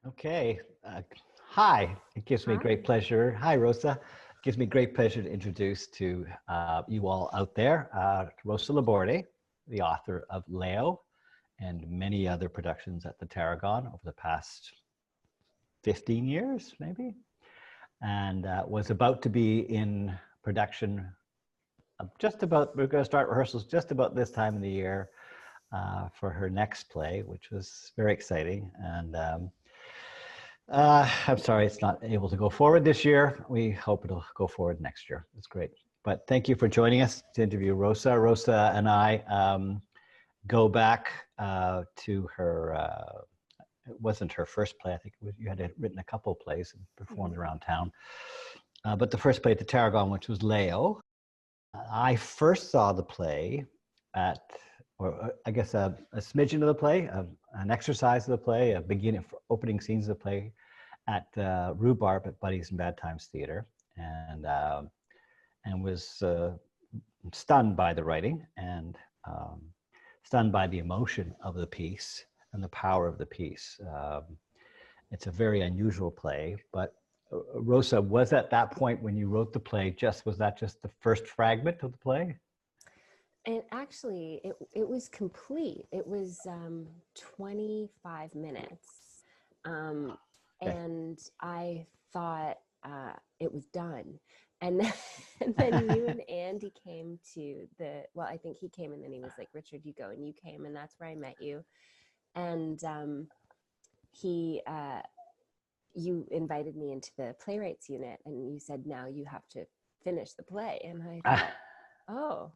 Okay. Hi. It gives me great Hi. pleasure. Hi, Rosa. It gives me great pleasure to introduce to you all out there Rosa Labordé, the author of Leo and many other productions at the Tarragon over the past 15 years, maybe, and was about to be in production we're going to start rehearsals just about this time of the year for her next play, which was very exciting. And I'm sorry it's not able to go forward this year. We hope it'll go forward next year. It's great. But thank you for joining us to interview Rosa. Rosa and I go back to her, it wasn't her first play. I think you had written a couple of plays and performed around town. But the first play at the Tarragon, which was Leo. I first saw the play at, or I guess a smidgen of the play, an exercise of the play, a beginning, opening scenes of the play at Rhubarb at Buddies and Bad Times Theatre, and was stunned by the writing and stunned by the emotion of the piece and the power of the piece. It's a very unusual play, but Rosa, was at that point when you wrote the play, was that just the first fragment of the play? And actually, it was complete. It was 25 minutes. Um, Okay. and I thought it was done. And then, and then you and Andy came to well, I think he came and then he was like, Richard, you go. And you came, and that's where I met you. And he, you invited me into the playwrights unit, and you said, now you have to finish the play. And I thought, oh,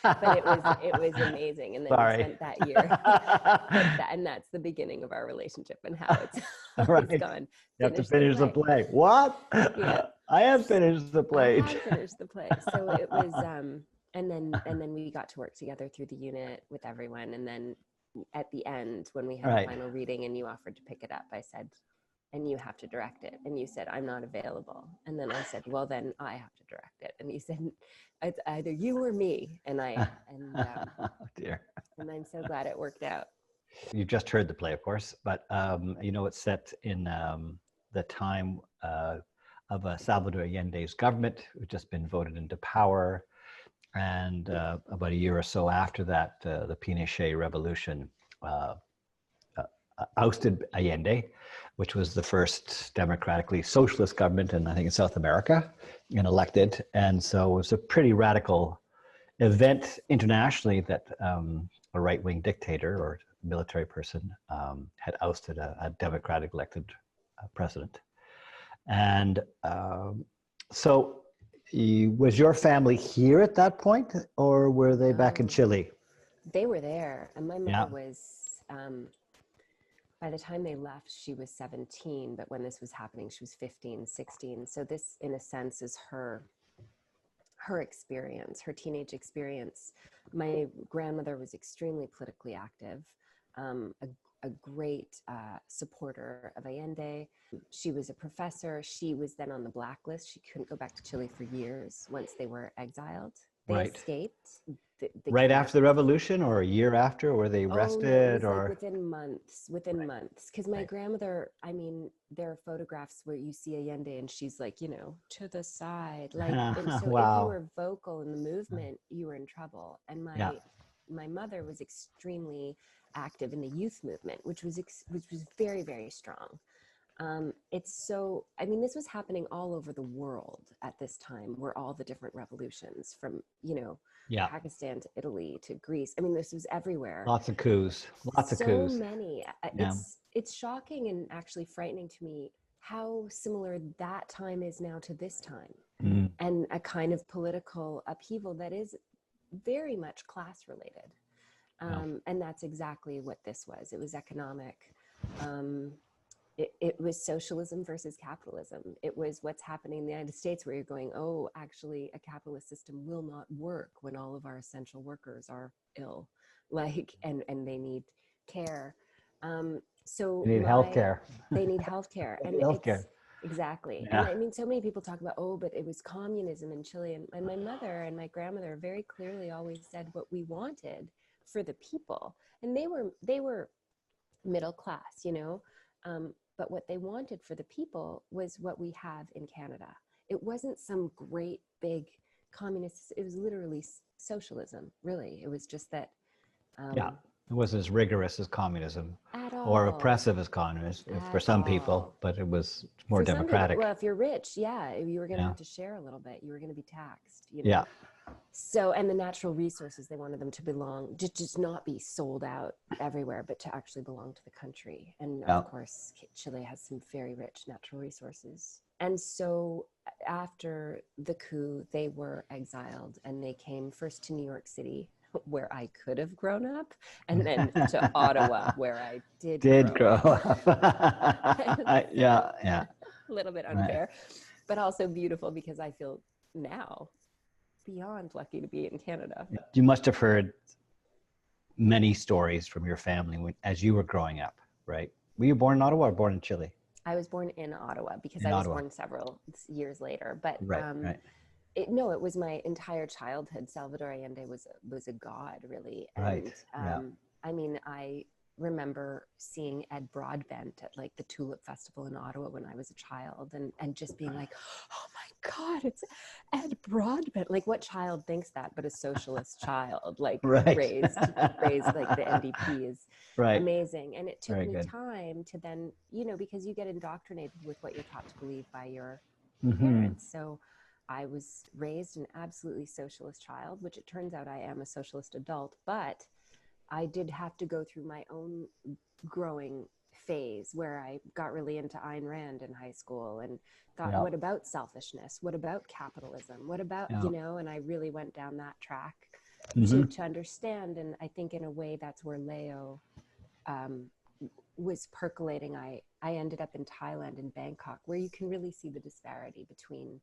but it was amazing. And then we Sorry. spent that year and that's the beginning of our relationship and how it's All always right. gone. You have to Finish the finish the play. play. What? Yeah, I have finished the I play. had finished the play. So it was and then we got to work together through the unit with everyone. And then at the end, when we All had the right. final reading and you offered to pick it up, I said, and you have to direct it. And you said, I'm not available. And then I said, well, then I have to direct it. And you said, it's either you or me. Oh dear. And I'm so glad it worked out. You just heard the play, of course, but it's set in the time of Salvador Allende's government, who'd just been voted into power. And about a year or so after that, the Pinochet revolution ousted Allende, which was the first democratically socialist government in, I think, in South America, and elected. And so it was a pretty radical event internationally that a right-wing dictator or military person had ousted a democratic elected president. And so was your family here at that point, or were they back in No, Chile? they were there. And my Yeah, mother was, by the time they left, she was 17. But when this was happening, she was 15, 16. So this, in a sense, is her experience, her teenage experience. My grandmother was extremely politically active, a great supporter of Allende. She was a professor. She was then on the blacklist. She couldn't go back to Chile for years once they were exiled. They right. escaped. They Right came after back. the revolution, or a year after? Were they Oh no, it arrested, was like or? within Right, months. Because my right. grandmother, I mean, there are photographs where you see Allende and she's like, to the side. Like, and so if you Wow. were vocal in the movement, you were in trouble. And Yeah. my mother was extremely active in the youth movement, which was very, very strong. I mean, this was happening all over the world at this time, where all the different revolutions from, Yeah. Pakistan to Italy to Greece. I mean, this was everywhere. Lots of coups. Lots of So coups. many. Yeah. It's shocking and actually frightening to me how similar that time is now to this time, Mm. and a kind of political upheaval that is very much class related. Yeah. And that's exactly what this was. It was economic. Um, it was socialism versus capitalism. It was what's happening in the United States, where you're going, oh, actually, a capitalist system will not work when all of our essential workers are ill, like, and they need care. You So need health care. they need healthcare, They and need health it's care. exactly. And Yeah. I mean, so many people talk about, oh, but it was communism in Chile, and my mother and my grandmother very clearly always said what we wanted for the people, and they were middle class, But what they wanted for the people was what we have in Canada. It wasn't some great big communist, it was literally socialism, really. It was just that. Yeah, it wasn't as rigorous as communism At or all. oppressive as communism for At some people, all. but it was more For some people, democratic. well, if you're rich, yeah, you were going to Yeah. have to share a little bit. You were going to be taxed, you know. Yeah. So, and the natural resources, they wanted them to belong, just not be sold out everywhere, but to actually belong to the country. And Yeah. of course, Chile has some very rich natural resources. And so after the coup, they were exiled and they came first to New York City, where I could have grown up, and then to Ottawa, where I did grow up. Yeah, yeah. A little bit Right. unfair, but also beautiful because I feel now beyond lucky to be in Canada. You must have heard many stories from your family as you were growing up, right? Were you born in Ottawa or born in Chile? I was born in Ottawa because In I was Ottawa. born several years later. But Right. it was my entire childhood. Salvador Allende was a god, really. And Right. Yeah. I mean, I remember seeing Ed Broadbent at like the Tulip Festival in Ottawa when I was a child, and just being like, oh my God, it's Ed Broadbent. Like, what child thinks that but a socialist child, like Right. raised like the NDP is Right. amazing. And it took Very me good. time to then, because you get indoctrinated with what you're taught to believe by your Mhm. parents. So I was raised an absolutely socialist child, which it turns out I am a socialist adult, but I did have to go through my own growing phase where I got really into Ayn Rand in high school and thought, Yeah. what about selfishness? What about capitalism? What about, Yeah. and I really went down that track Mhm. to understand. And I think in a way that's where Leo was percolating. I ended up in Thailand, in Bangkok, where you can really see the disparity between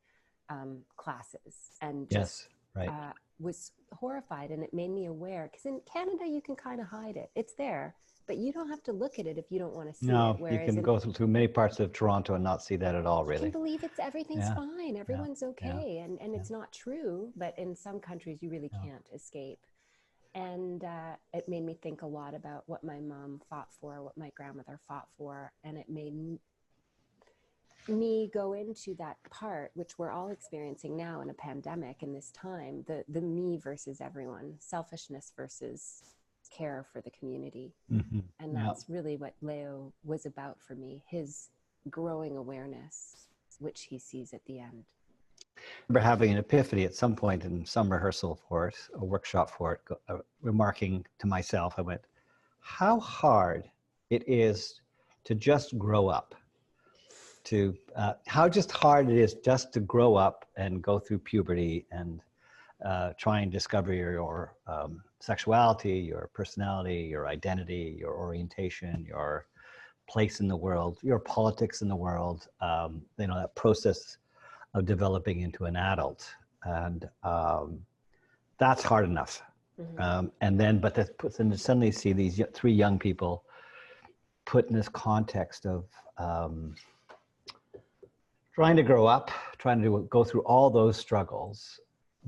classes, and just Yes. Right. was horrified. And it made me aware, because in Canada you can kind of hide it. It's there, but you don't have to look at it if you don't want to see it. No, you Whereas can go through many parts of Toronto and not see that at all, you really. can believe everything's Yeah. fine, everyone's okay, and Yeah. it's not true. But in some countries you really can't escape. And it made me think a lot about what my mom fought for, what my grandmother fought for, and it made me go into that part, which we're all experiencing now in a pandemic in this time, the me versus everyone, selfishness versus care for the community. Mhm. And that's really what Leo was about for me, his growing awareness, which he sees at the end. I remember having an epiphany at some point in some rehearsal for it, a workshop for it, remarking to myself, I went, how hard it is to just grow up. How just hard it is just to grow up and go through puberty and try and discover your sexuality, your personality, your identity, your orientation, your place in the world, your politics in the world, that process of developing into an adult. And that's hard enough. Mm-hmm. And then to suddenly see these three young people put in this context of trying to grow up, trying to go through all those struggles,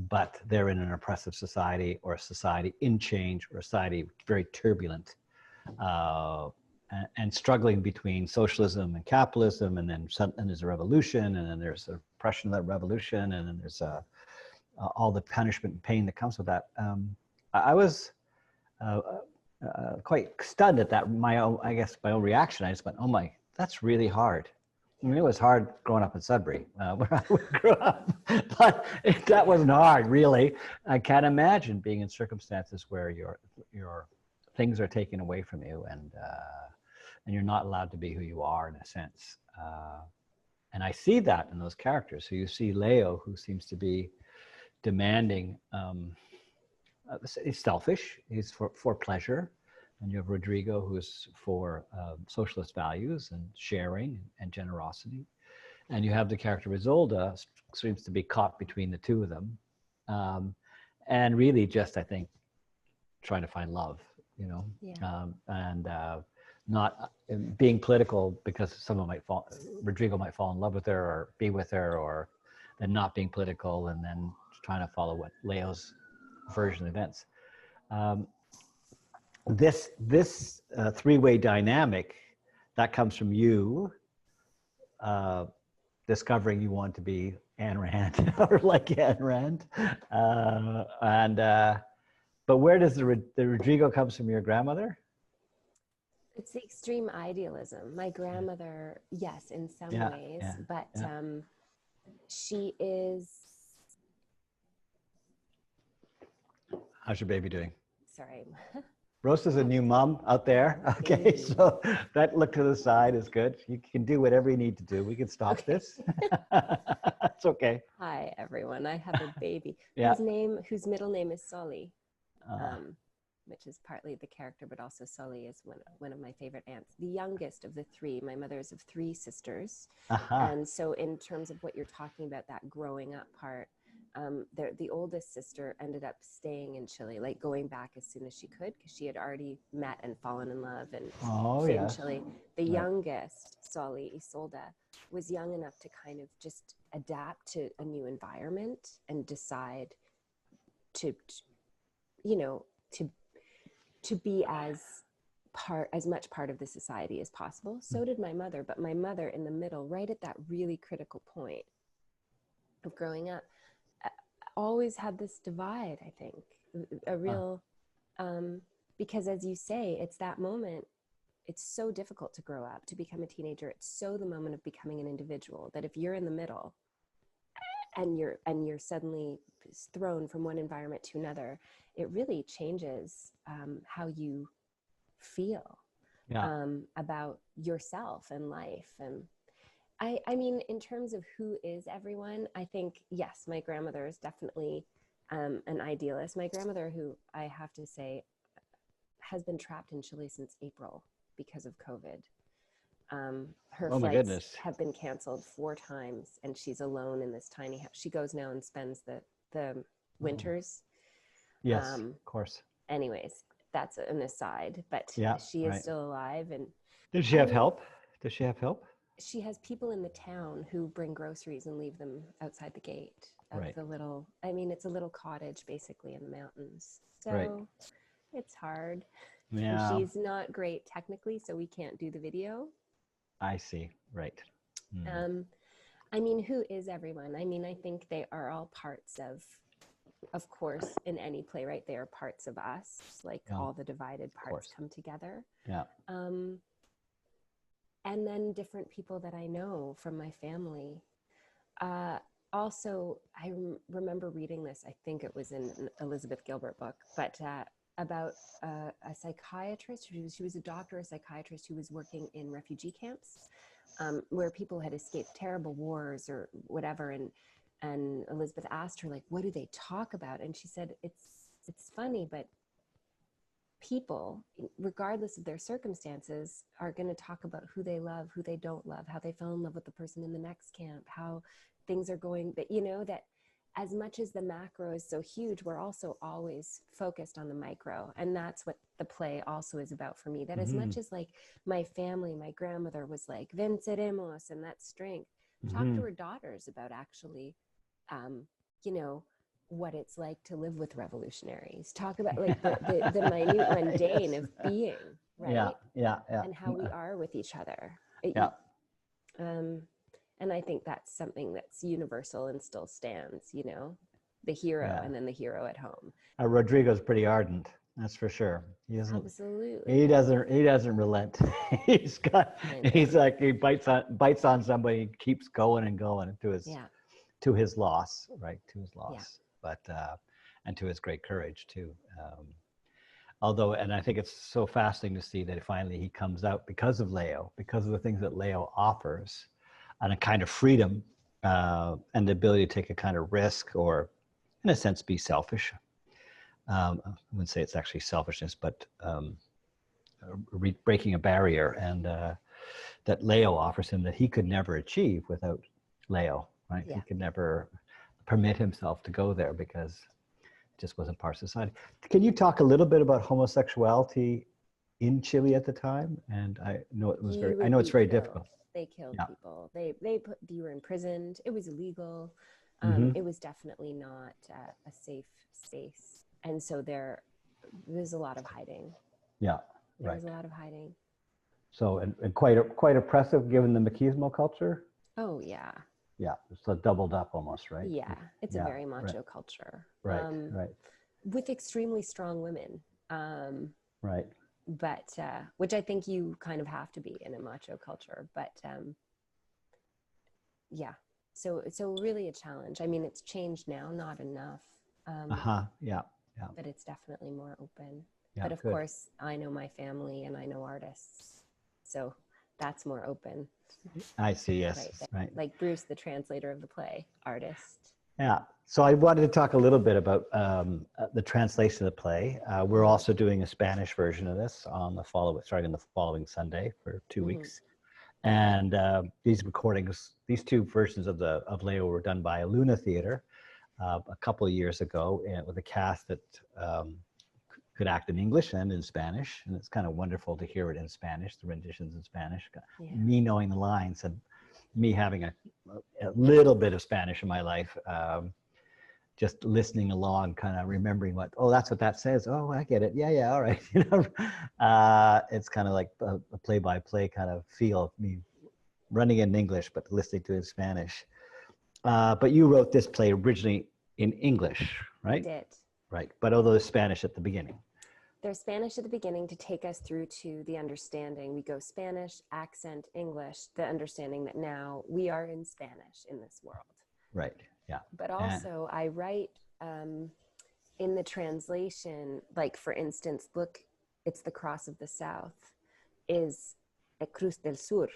but they're in an oppressive society, or a society in change, or a society very turbulent, and struggling between socialism and capitalism, and then there's a revolution, and then there's a oppression of that revolution, and then there's all the punishment and pain that comes with that. I was quite stunned at that. My own reaction. I just went, "Oh my, that's really hard." I mean, it was hard growing up in Sudbury, where I grew up, but that wasn't hard, really. I can't imagine being in circumstances where your things are taken away from you, and you're not allowed to be who you are, in a sense. And I see that in those characters. So you see Leo, who seems to be demanding. He's selfish. He's for pleasure. And you have Rodrigo, who's for socialist values and sharing and generosity. And you have the character Isolda, seems to be caught between the two of them. And really just, I think, trying to find love, and not being political because Rodrigo might fall in love with her or be with her, or then not being political and then trying to follow what Leo's version of events. This three-way dynamic that comes from you discovering you want to be Ayn Rand or like Ayn Rand. But where does the Rodrigo comes from? Your grandmother? It's the extreme idealism. My grandmother, yes, in some ways, but she is. How's your baby doing? Sorry. Rosa's a new mom out there. Okay, so that look to the side is good. You can do whatever you need to do. We can stop this. It's okay. Hi, everyone. I have a baby whose middle name is Solly, which is partly the character, but also Solly is one of my favorite aunts. The youngest of the three. My mother is of three sisters. And so in terms of what you're talking about, that growing up part, the oldest sister ended up staying in Chile, like going back as soon as she could, because she had already met and fallen in love and stayed in Chile. The youngest, Solly Isolda, was young enough to kind of just adapt to a new environment and decide to be as much part of the society as possible. So did my mother, but my mother in the middle, right at that really critical point of growing up, always had this divide, I think, a real, because as you say, it's that moment, it's so difficult to grow up, to become a teenager. It's so the moment of becoming an individual that if you're in the middle and you're suddenly thrown from one environment to another, it really changes how you feel about yourself and life. And I mean, in terms of who is everyone, I think, yes, my grandmother is definitely an idealist. My grandmother, who I have to say has been trapped in Chile since April because of COVID. Her flights have been canceled 4 times, and she's alone in this tiny house. She goes now and spends the winters. Yes, of course. Anyways, that's an aside, but she is still alive. And does she have help? Does she have help? She has people in the town who bring groceries and leave them outside the gate of the little, I mean, it's a little cottage basically in the mountains. So it's hard. Yeah. And she's not great technically, so we can't do the video. I see. Right. I mean, who is everyone? I mean, I think they are all parts of course, in any playwright, they are parts of us, like all the divided parts come together. Yeah. And then different people that I know from my family. Also, I remember reading this, I think it was in an Elizabeth Gilbert book, but about a psychiatrist. She was a doctor, a psychiatrist who was working in refugee camps where people had escaped terrible wars or whatever. And Elizabeth asked her, like, what do they talk about? And she said, it's funny, but people, regardless of their circumstances, are going to talk about who they love, who they don't love, how they fell in love with the person in the next camp, how things are going. But that as much as the macro is so huge, we're also always focused on the micro. And that's what the play also is about for me. That as much as like my family, my grandmother was like, venceremos, and that strength, talk to her daughters about actually, what it's like to live with revolutionaries. Talk about like the minute mundane of being, right? Yeah. And how we are with each other. And I think that's something that's universal and still stands, the hero and then the hero at home. Rodrigo's pretty ardent, that's for sure. He doesn't relent. He bites on somebody, keeps going and going to his loss, right? To his loss, but and to his great courage too. Although, and I think it's so fascinating to see that finally he comes out because of Leo, because of the things that Leo offers, and a kind of freedom and the ability to take a kind of risk, or in a sense be selfish. I wouldn't say it's actually selfishness, but breaking a barrier, and that Leo offers him that he could never achieve without Leo, right? He could never permit himself to go there because it just wasn't part of society. Can you talk a little bit about homosexuality in Chile at the time? And I know it's very difficult. They killed people. You were imprisoned. It was illegal. It was definitely not a safe space. And so there was a lot of hiding. Yeah, There was a lot of hiding. So, and quite oppressive given the machismo culture. Oh, yeah. Yeah, so doubled up almost, right? Yeah, it's a Yeah, very macho right, culture. right, right, With extremely strong women. right. But which I think you kind of have to be in a macho culture. But yeah, so really a challenge. I mean, it's changed now, not enough, Yeah, yeah, but it's definitely more open. yeah. But of Good. course, I know my family and I know artists, so that's more open, I see. Yes, right? right. Like Bruce, the translator of the play, artist. Yeah. So I wanted to talk a little bit about the translation of the play. We're Mm-hmm. also doing a Spanish version of this starting the following Sunday for 2 weeks. And these recordings, these two versions of Leo were done by Luna Theatre a couple of years ago, and with a cast that could act in English and in Spanish. And it's kind of wonderful to hear it in Spanish, the renditions in Spanish. Yeah. Me knowing the lines and me having a little bit of Spanish in my life, just listening along, kind of remembering that's what that says. Oh, I get it. Yeah, all right. It's kind of like a play-by-play kind of feel of me running in English, but listening to it in Spanish. But you wrote this play originally in English, right? I did. Right. But although there's Spanish at the beginning. There's Spanish at the beginning to take us through to the understanding. We go Spanish, accent, English, the understanding that now we are in Spanish in this world. Right. Yeah. But also I write in the translation, like for instance, look, it's the Cross of the South is a Cruz del Sur.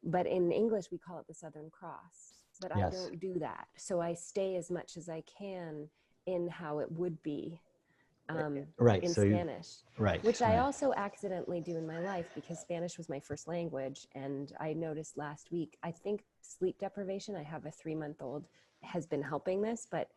But in English, we call it the Southern Cross. But I don't do that. So I stay as much as I can in how it would be right. in So Spanish. Right. Which I also accidentally do in my life because Spanish was my first language. And I noticed last week, I think sleep deprivation, I have a 3-month-old, has been helping this, but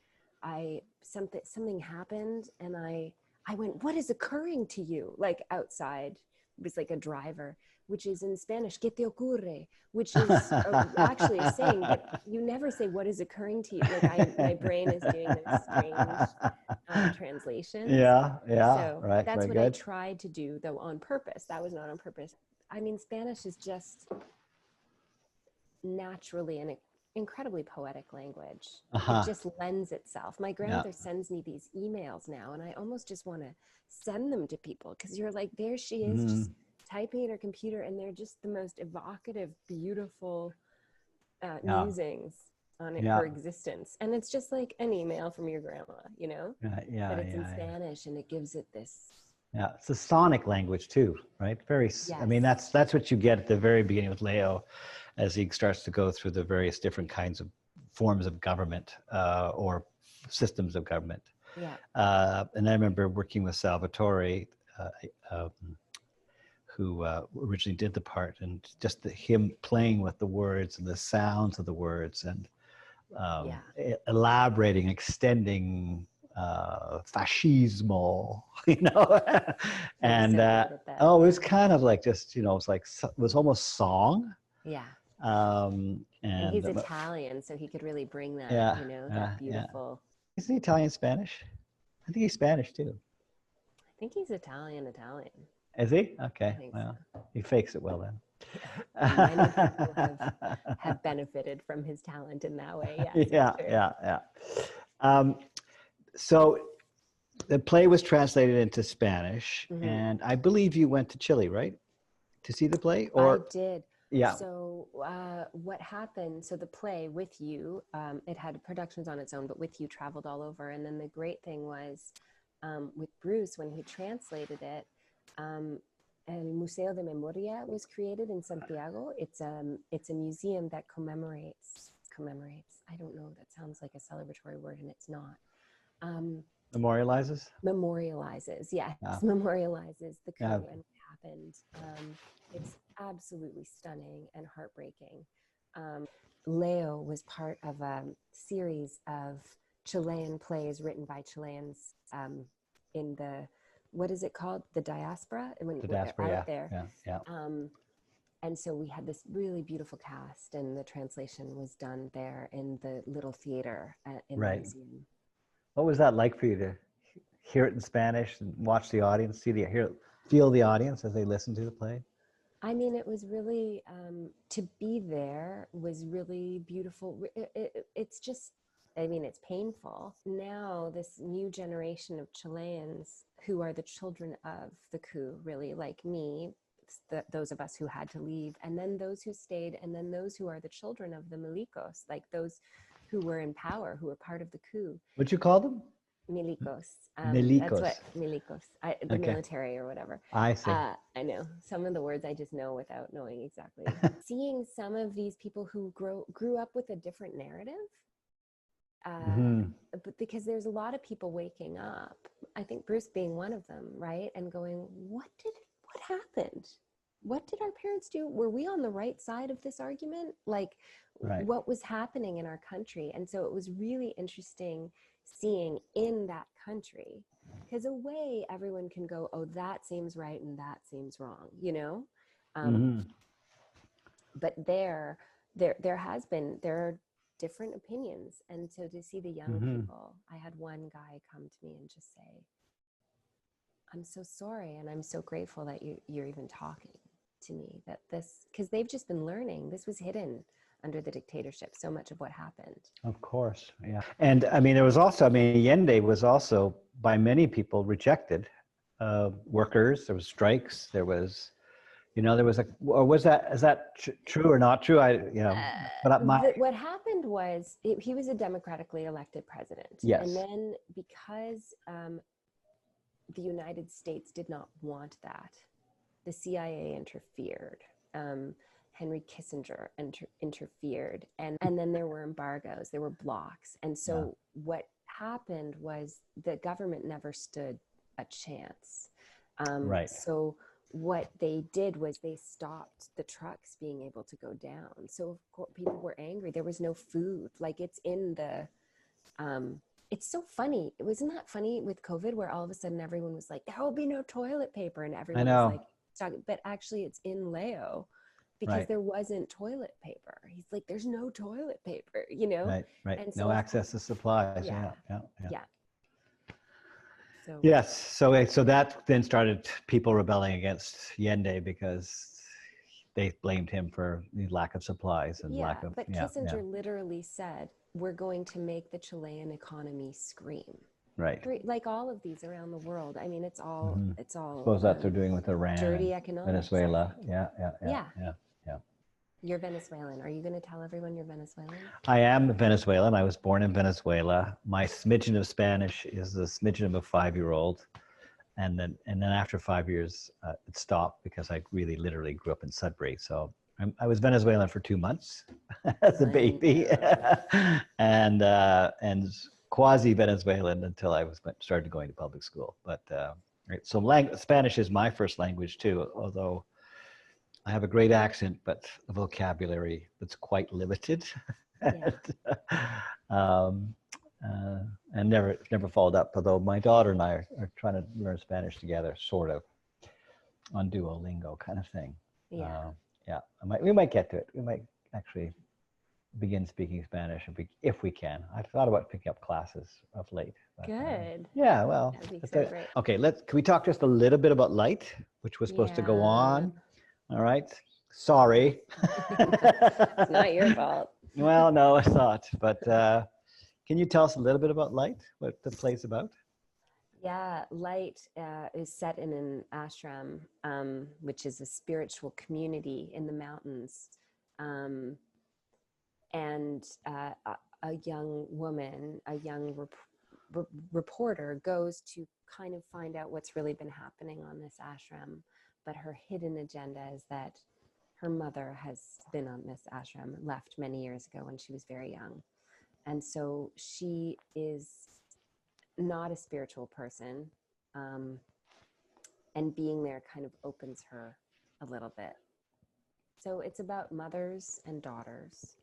something happened and I went, what is occurring to you? Like outside, it was like a driver, which is in Spanish, ¿qué te ocurre? Which is actually a saying, but you never say what is occurring to you. Like my brain is doing this strange translations. Yeah, So right. that's Very what good. I tried to do, though, on purpose. That was not on purpose. I mean, Spanish is just naturally an incredibly poetic language. It just lends itself. My grandmother sends me these emails now, and I almost just want to send them to people because you're like, there she is, just typing at her computer, and they're just the most evocative, beautiful musings on her existence. And it's just like an email from your grandma, but it's in Spanish and it gives it this. Yeah, it's a sonic language too, right? I mean, that's what you get at the very beginning with Leo as he starts to go through the various different kinds of forms of government or systems of government. Yeah. And I remember working with Salvatore, who originally did the part, and just him playing with the words and the sounds of the words and elaborating, extending fascismo, and it was kind of like just, it was almost song. Yeah. And he's Italian, so he could really bring that, that beautiful. Is he Italian Spanish? I think he's Spanish too. I think he's Italian. Is he? Okay. Well, he fakes it well then. Many people have benefited from his talent in that way. Yes, yeah. So the play was translated into Spanish, and I believe you went to Chile, right, to see the play? Or I did. Yeah. So what happened? So the play With You, it had productions on its own, but With You traveled all over. And then the great thing was with Bruce, when he translated it, El Museo de Memoria was created in Santiago. It's a museum that commemorates. I don't know. That sounds like a celebratory word, and it's not. Memorializes. Yes. Memorializes the coup and what happened. It's absolutely stunning and heartbreaking. Leo was part of a series of Chilean plays written by Chileans in the, what is it called? The diaspora? The diaspora, out there. Yeah. And so we had this really beautiful cast, and the translation was done there in the little theater in the museum. What was that like for you to hear it in Spanish and watch the audience, feel the audience as they listen to the play? I mean, it was really, to be there was really beautiful. It's just, I mean, it's painful. Now, this new generation of Chileans who are the children of the coup, really, like me, those of us who had to leave, and then those who stayed, and then those who are the children of the milicos, like those who were in power, who were part of the coup. What'd you call them? Milicos. That's Milicos. what milicos, the Okay. military or whatever. I see. I know some of the words I just know without knowing exactly. Seeing some of these people who grew up with a different narrative, but because there's a lot of people waking up. I think Bruce being one of them, right? And going, what happened? What did our parents do? Were we on the right side of this argument? Like, Right. what was happening in our country? And so it was really interesting seeing in that country, because a way everyone can go, oh, that seems right and that seems wrong, you know. But there are different opinions, and so to see the young people, I had one guy come to me and just say, I'm so sorry, and I'm so grateful that you're even talking to me, that this, because they've just been learning, this was hidden under the dictatorship, so much of what happened. Of course, yeah. And I mean, there was also, I mean, Allende was also by many people rejected. Workers, there was strikes, there was, you know, there was or is that true or not true? What happened was he was a democratically elected president. Yes. And then because the United States did not want that, the CIA interfered. Henry Kissinger interfered. And then there were embargoes, there were blocks. And so what happened was the government never stood a chance. Right. So what they did was they stopped the trucks being able to go down. So of course, people were angry. There was no food. Like, it's in the, it's so funny. Wasn't that funny with COVID, where all of a sudden everyone was like, there will be no toilet paper, and everyone was like, talking, but actually it's in Leo because there wasn't toilet paper. He's like, there's no toilet paper, you know? Right. And no so access to supplies. Yeah. So yes. So that then started people rebelling against Allende because they blamed him for the lack of supplies and lack of. But Kissinger literally said, we're going to make the Chilean economy scream. Right. Like all of these around the world. I mean, it's all. I suppose that they're doing with Iran, dirty economics, Venezuela. Yeah. You're Venezuelan. Are you going to tell everyone you're Venezuelan? I am Venezuelan. I was born in Venezuela. My smidgen of Spanish is the smidgen of a 5-year-old. And then after 5 years, it stopped because I really literally grew up in Sudbury. So I was Venezuelan for 2 months as a baby, and quasi Venezuelan until I started going to public school. But so Spanish is my first language too, although I have a great accent, but a vocabulary that's quite limited. And never followed up. Although my daughter and I are trying to learn Spanish together, sort of, on Duolingo kind of thing. We might get to it. We might actually begin speaking Spanish if we can. I've thought about picking up classes of late. But, Good. Yeah, well. So great. Okay, can we talk just a little bit about light, which was supposed to go on? All right. Sorry. It's not your fault. Well, no, it's not. But can you tell us a little bit about Light, what the play's about? Yeah, Light is set in an ashram, which is a spiritual community in the mountains. And a young woman, a young reporter goes to kind of find out what's really been happening on this ashram. But her hidden agenda is that her mother has been on this ashram, left many years ago when she was very young. And so she is not a spiritual person. And being there kind of opens her a little bit. So it's about mothers and daughters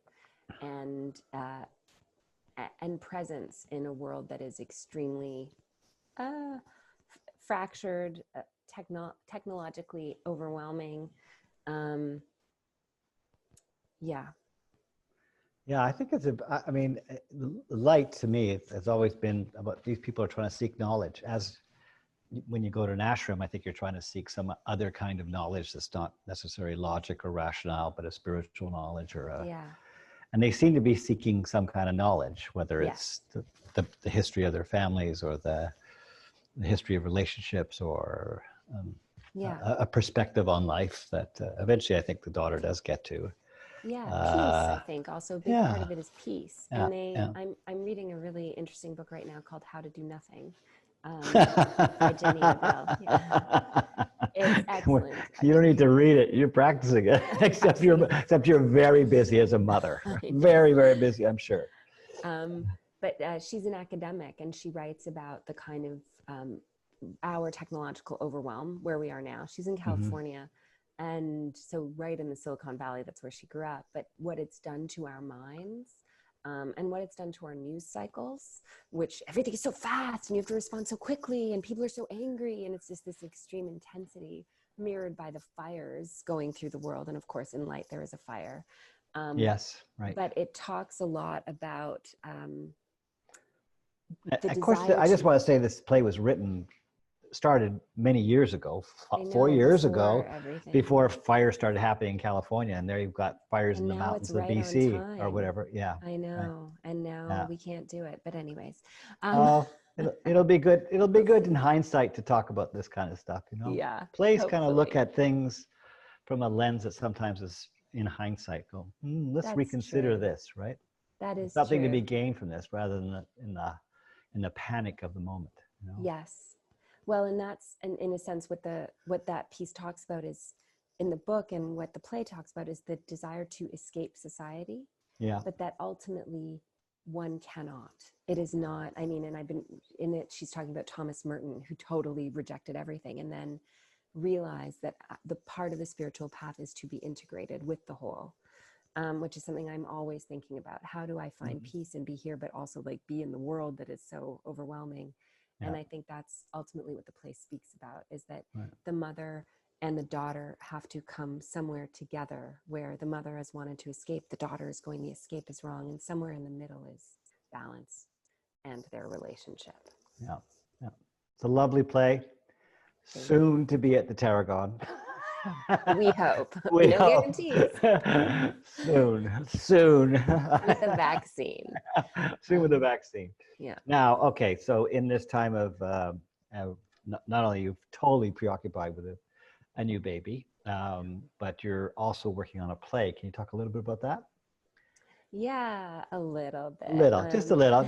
and presence in a world that is extremely fractured, technologically overwhelming. Yeah, I think I mean, Light to me, it's always been about these people are trying to seek knowledge, as when you go to an ashram, I think you're trying to seek some other kind of knowledge that's not necessarily logic or rationale, but a spiritual knowledge or a, Yeah. and they seem to be seeking some kind of knowledge, whether Yeah. it's the history of their families or the history of relationships or Yeah. a perspective on life that eventually I think the daughter does get to. Yeah, peace, I think. Also, a big part Yeah, of it is peace. yeah, And yeah. I'm reading a really interesting book right now called How to Do Nothing by Jenny Odell. Yeah. It's excellent. You don't need to read it. You're practicing it, except you're very busy as a mother. Very, very busy, I'm sure. But she's an academic, and she writes about the kind of our technological overwhelm where we are now. She's in California. And so right in the Silicon Valley, that's where she grew up. But what it's done to our minds and what it's done to our news cycles, which everything is so fast and you have to respond so quickly and people are so angry. And it's just this extreme intensity mirrored by the fires going through the world. And of course, in light, there is a fire. Yes, right. But it talks a lot about of course, I just want to say this play was started many years ago, 4 years ago, before fire started happening in California. And there you've got fires in the mountains of BC or whatever. Yeah. I know. Right. And now we can't do it. But anyways. It'll be good. It'll be good in hindsight to talk about this kind of stuff, you know? Yeah. Plays kind of look at things from a lens that sometimes is in hindsight go, let's reconsider this, right? That is something to be gained from this rather than in the panic of the moment. You know? Yes. Well, and that's in a sense what that piece talks about is in the book, and what the play talks about is the desire to escape society. Yeah. But that ultimately one cannot. It is not. I mean, and I've been in it. She's talking about Thomas Merton, who totally rejected everything, and then realized that the part of the spiritual path is to be integrated with the whole. Which is something I'm always thinking about. How do I find peace and be here, but also like be in the world that is so overwhelming? Yeah. And I think that's ultimately what the play speaks about, is that the mother and the daughter have to come somewhere together, where the mother has wanted to escape, the daughter is going, the escape is wrong, and somewhere in the middle is balance and their relationship. Yeah, yeah. It's a lovely play. Soon to be at the Tarragon. We hope. No guarantees. Soon. With the vaccine. Soon with the vaccine. Yeah. Now, okay, so in this time of not only you're totally preoccupied with a new baby, but you're also working on a play. Can you talk a little bit about that? Yeah, a little bit. Just a little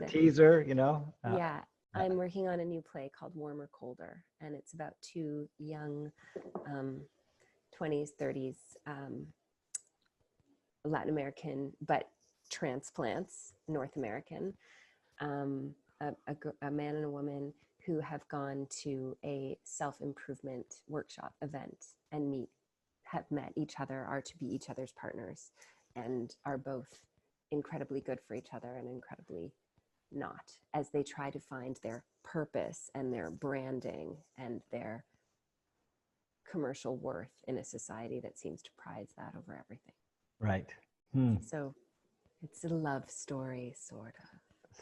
teaser, you know? Yeah. I'm working on a new play called Warmer, Colder, and it's about two young 20s, 30s Latin American, but transplants, North American, a man and a woman who have gone to a self-improvement workshop event and have met each other, are to be each other's partners, and are both incredibly good for each other and incredibly not, as they try to find their purpose and their branding and their commercial worth in a society that seems to prize that over everything. Right. So it's a love story,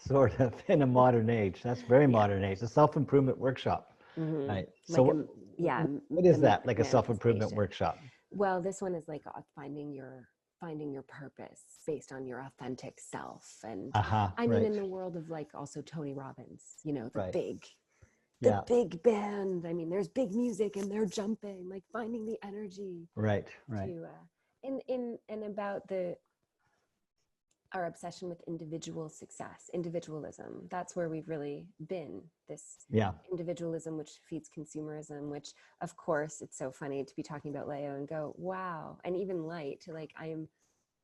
sort of in a modern age. That's very modern age. A self-improvement workshop. Right. So what is that? Like a self-improvement workshop? Well, this one is like finding your purpose based on your authentic self. And I mean, in the world of like also Tony Robbins, you know, the big band. I mean, there's big music and they're jumping, like finding the energy. Right. To, and about our obsession with individual success, individualism. That's where we've really been, this individualism, which feeds consumerism, which of course, it's so funny to be talking about Leo and go, wow. And even Light, like I am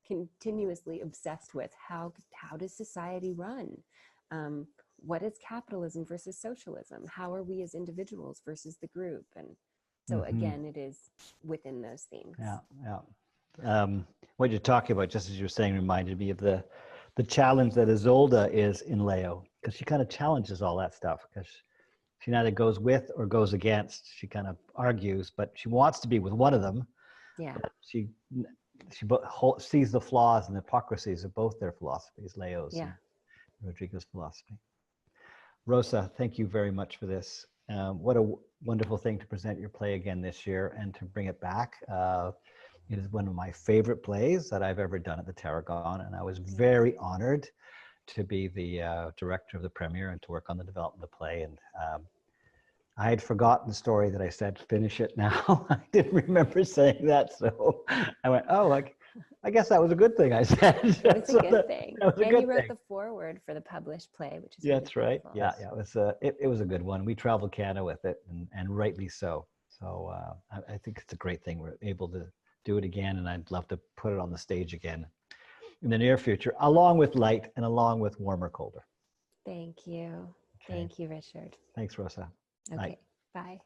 continuously obsessed with how does society run? What is capitalism versus socialism? How are we as individuals versus the group? And so again, it is within those themes. What you're talking about, just as you were saying, reminded me of the challenge that Isolde is in Leo, because she kind of challenges all that stuff, because she neither goes with or goes against. She kind of argues, but she wants to be with one of them. Yeah. She sees the flaws and hypocrisies of both their philosophies, Leo's and Rodrigo's philosophy. Rosa, thank you very much for this. What a wonderful thing to present your play again this year and to bring it back. It is one of my favorite plays that I've ever done at the Tarragon, and I was very honored to be the director of the premiere and to work on the development of the play. And I had forgotten the story that I said, finish it now. I didn't remember saying that. So I went, oh, I guess that was a good thing I said. It was a good thing. That was a And good you wrote thing. the foreword for the published play, which is Yeah, really that's right. beautiful. Yeah, it was a good one. We traveled Canada with it, and rightly so. So I think it's a great thing we're able to do it again, and I'd love to put it on the stage again in the near future, along with light and along with warmer, colder. Thank you. Okay. Thank you, Richard. Thanks, Rosa. Okay, bye.